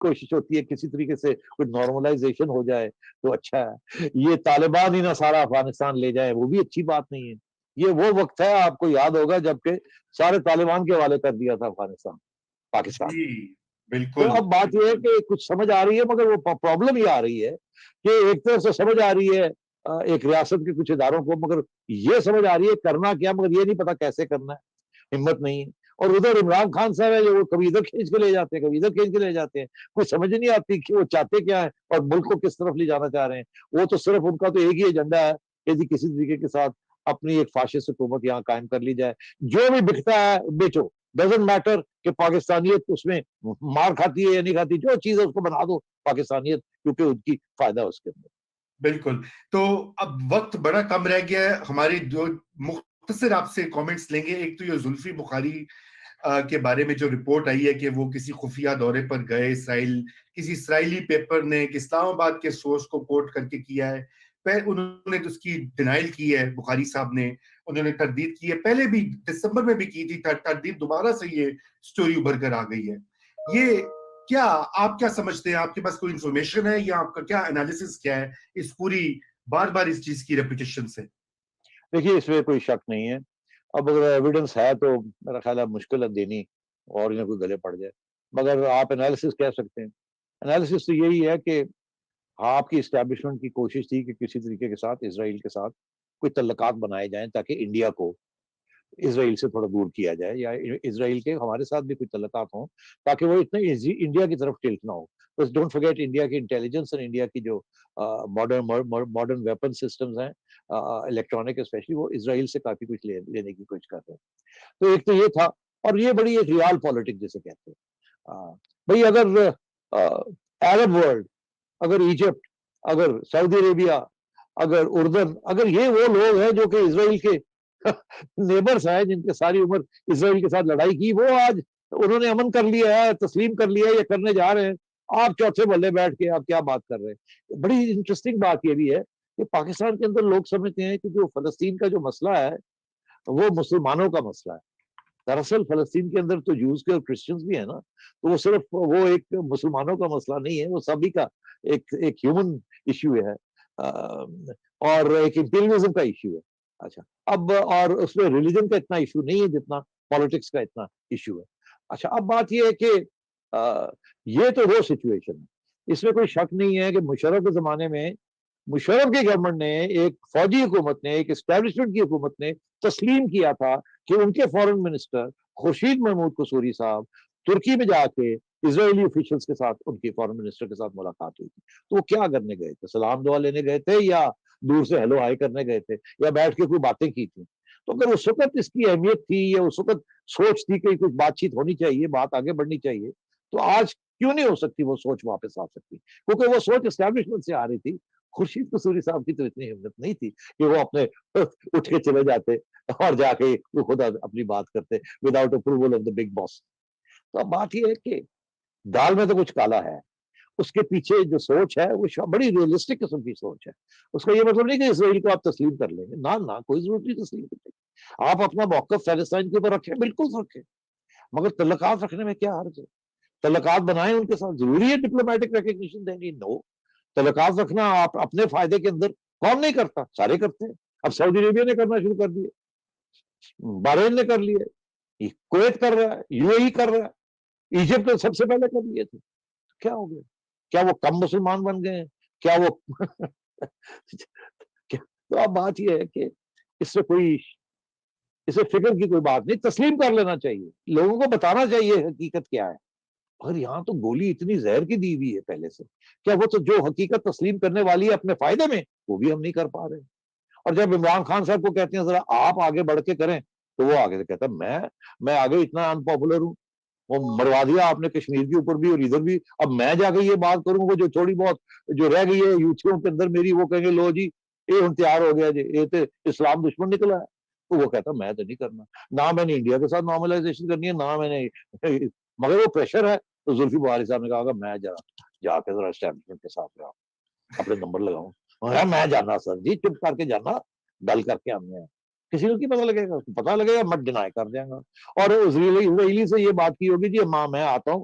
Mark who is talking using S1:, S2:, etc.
S1: کوشش ہوتی ہے کسی طریقے سے کوئی نارملائزیشن ہو جائے تو اچھا ہے. یہ طالبان ہی نہ سارا افغانستان لے جائے وہ بھی اچھی بات نہیں ہے. یہ وہ وقت ہے آپ کو یاد ہوگا جب کہ سارے طالبان کے حوالے کر دیا تھا افغانستان پاکستان.
S2: جی
S1: تو
S2: بالکل.
S1: اب بات یہ ہے کہ کچھ سمجھ آ رہی ہے مگر وہ پرابلم یہ آ رہی ہے کہ ایک طرف سے سمجھ آ رہی ہے ایک ریاست کے کچھ اداروں کو مگر یہ سمجھ آ رہی ہے کرنا کیا مگر یہ نہیں پتا کیسے کرنا ہے, ہمت نہیں ہے. اور ادھر عمران خان صاحب ہے جو وہ کبھی ادھر کھینچ کے لے جاتے ہیں کبھی ادھر کھینچ کے لے جاتے ہیں, کچھ سمجھ نہیں آتی کہ وہ چاہتے کیا ہے اور ملک کو کس طرف لے جانا چاہ رہے ہیں. وہ تو صرف ان کا تو ایک ہی ایجنڈا ہے کہ جی کسی طریقے کے ساتھ اپنی ایک فاشسٹ حکومت یہاں قائم کر لی جائے, جو بھی بکتا ہے بیچو, ڈزنٹ میٹر کہ پاکستانیت اس میں مار کھاتی ہے یا نہیں کھاتی, جو چیز ہے اس کو بنا دو پاکستانیت کیونکہ ان کی فائدہ ہے اس کے اندر.
S2: بالکل. تو اب وقت بڑا کم رہ گیا ہے, ہماری جو مختصر آپ سے کامنٹس لیں گے. ایک تو یہ زلفی بخاری کے بارے میں جو رپورٹ آئی ہے کہ وہ کسی خفیہ دورے پر گئے اسرائیل, کسی اسرائیلی پیپر نے اسلام آباد کے سورس کو کوٹ کر کے کیا ہے, انہوں نے اس کی ڈینائل کی ہے بخاری صاحب نے, انہوں نے تردید کی ہے, پہلے بھی دسمبر میں بھی کی تھی تردید, دوبارہ سے یہ سٹوری ابھر کر آ گئی ہے. یہ کیا آپ کیا سمجھتے ہیں, آپ کے پاس کوئی انفارمیشن ہے یا آپ کا کیا انالیسس کیا ہے اس پوری بار بار اس چیز کی ریپیٹیشن سے؟
S1: دیکھیے اس میں کوئی شک نہیں ہے, اب اگر ایویڈنس ہے تو میرا خیال ہے مشکل ہے دینی اور انہیں کوئی گلے پڑ جائے, مگر آپ انالیسس کہہ سکتے ہیں. انالیسس تو یہی ہے کہ آپ کی اسٹیبلشمنٹ کی کوشش تھی کہ کسی طریقے کے ساتھ اسرائیل کے ساتھ کوئی تعلقات بنائے جائیں تاکہ انڈیا کو اسرائیل سے تھوڑا دور کیا جائے, یا اسرائیل کے ہمارے ساتھ بھی کوئی تعلقات ہوں تاکہ وہ اتنے انڈیا کی طرف ٹلٹ نہ ہو. بس ڈونٹ فرگیٹ انڈیا کی انٹیلیجنس اور انڈیا کی جو ماڈرن ویپن سسٹمز ہیں الیکٹرانک اسپیشلی, وہ اسرائیل سے کافی کچھ لینے کی کوشش کر رہے ہیں. تو ایک تو یہ تھا, اور یہ بڑی ایک ریال پالیٹک جسے کہتے ہیں. بھائی اگر عرب ورلڈ, اگر ایجپٹ, اگر سعودی عربیہ, اگر اردن, اگر یہ وہ لوگ ہیں جو کہ اسرائیل کے نیبرز ہیں جن کے ساری عمر اسرائیل کے ساتھ لڑائی کی, وہ آج انہوں نے امن کر لیا ہے, تسلیم کر لیا ہے یا کرنے جا رہے ہیں, آپ چوتھے محلے بیٹھ کے آپ کیا بات کر رہے ہیں. بڑی انٹرسٹنگ بات یہ بھی ہے کہ پاکستان کے اندر لوگ سمجھتے ہیں کہ جو فلسطین کا جو مسئلہ ہے وہ مسلمانوں کا مسئلہ ہے. دراصل فلسطین کے اندر تو جوز کے اور کرسچنز بھی ہیں نا, تو وہ صرف وہ ایک مسلمانوں کا مسئلہ نہیں ہے, وہ سبھی کا ایک ہیومن ایشو ہے اور ایک امپیریلزم کا ایشو ہے. اچھا اب اور اس میں ریلیجن کا اتنا ایشو نہیں ہے جتنا پالیٹکس کا اتنا ایشو ہے. اچھا اب بات یہ ہے کہ یہ تو وہ سچویشن ہے, اس میں کوئی شک نہیں ہے کہ مشرف کے زمانے میں مشرف کی گورنمنٹ نے, ایک فوجی حکومت نے, ایک اسٹیبلشمنٹ کی حکومت نے تسلیم کیا تھا کہ ان کے فارن منسٹر خورشید محمود قصوری صاحب ترکی میں جا کے اسرائیلی آفیشلز کے ساتھ, ان کے فارن منسٹر کے ساتھ ملاقات ہوئی تھی. تو وہ کیا کرنے گئے تھے, سلام دعا لینے گئے تھے یا دور سے ہیلو ہائی کرنے گئے تھے یا بیٹھ کے کوئی باتیں کی تھی؟ تو اگر اس وقت اس کی اہمیت تھی یا اس وقت سوچ تھی کہ کچھ بات چیت ہونی چاہیے, بات آگے بڑھنی چاہیے, تو آج کیوں نہیں ہو سکتی وہ سوچ واپس آ سکتی؟ کیونکہ وہ سوچ اسٹیبلشمنٹ سے آ رہی تھی. خورشید قصوری صاحب کی تو اتنی ہمت نہیں تھی کہ وہ اپنے اٹھ کے چلے جاتے اور جا کے وہ خود اپنی بات کرتے without approval of the big boss. تو اب بات یہ ہے کہ دال میں تو کچھ کالا ہے, اس کے پیچھے جو سوچ ہے وہ بڑی ریئلسٹک قسم کی سوچ ہے. اس کا یہ مطلب نہیں کہ اسرائیل کو آپ تسلیم کر لیں گے, نہ کوئی ضرورت نہیں تسلیم کرنے کی. آپ اپنا موقف فلسطین کے اوپر رکھیں, بالکل رکھیں, مگر تعلقات رکھنے میں کیا حرج ہے؟ تعلقات بنائیں ان کے ساتھ, ضروری ہے ڈپلومیٹک ریکگنیشن دینی؟ نو. تعلقات رکھنا آپ اپنے فائدے کے اندر کون نہیں کرتا, سارے کرتے ہیں. اب سعودی عربیہ نے کرنا شروع کر دیا, بحرین نے کر لیا, کویت کر رہا ہے, یو اے ای کر رہا ہے, ایجپٹ نے سب سے پہلے کر لیے تھے. کیا ہو گیا؟ کیا وہ کم مسلمان بن گئے ہیں؟ کیا وہ تو اب بات یہ ہے کہ اس سے فکر کی کوئی بات نہیں, تسلیم کر لینا چاہیے, لوگوں کو بتانا چاہیے حقیقت کیا ہے. اور یہاں تو گولی اتنی زہر کی دی ہوئی ہے پہلے سے, کیا وہ تو جو حقیقت تسلیم کرنے والی ہے اپنے فائدے میں, وہ بھی ہم نہیں کر پا رہے. اور جب عمران خان صاحب کو کہتے ہیں ذرا آپ آگے بڑھ کے کریں, تو وہ آگے سے کہتا ہے میں آگے اتنا ان پاپولر ہوں, وہ مروا دیا آپ نے کشمیر کے اوپر بھی اور ادھر بھی, اب میں جا کے یہ بات کروں, وہ جو تھوڑی بہت جو رہ گئی ہے یوتھیوں کے اندر میری, وہ کہیں گے لو جی یہ تیار ہو گیا جی, یہ تو اسلام دشمن نکلا ہے. تو وہ کہتا میں تو نہیں کرنا, نہ میں نے انڈیا کے ساتھ نارملائزیشن کرنی ہے, نہ میں نے, مگر وہ پریشر ہے. تو زلفی بخاری صاحب نے کہا میں جا کے ذرا اسٹیبلشمنٹ کے ساتھ رہا, اپنے نمبر لگاؤں, میں جانا سر جی, چپ کر کے جانا, ڈل کر کے ہم نے, کسی کو کی پتا لگے گا, پتا لگے گا مت ڈینائی کر دیں گا. اور اسرائیلی سے یہ بات کی ہوگی جی ماں میں آتا ہوں,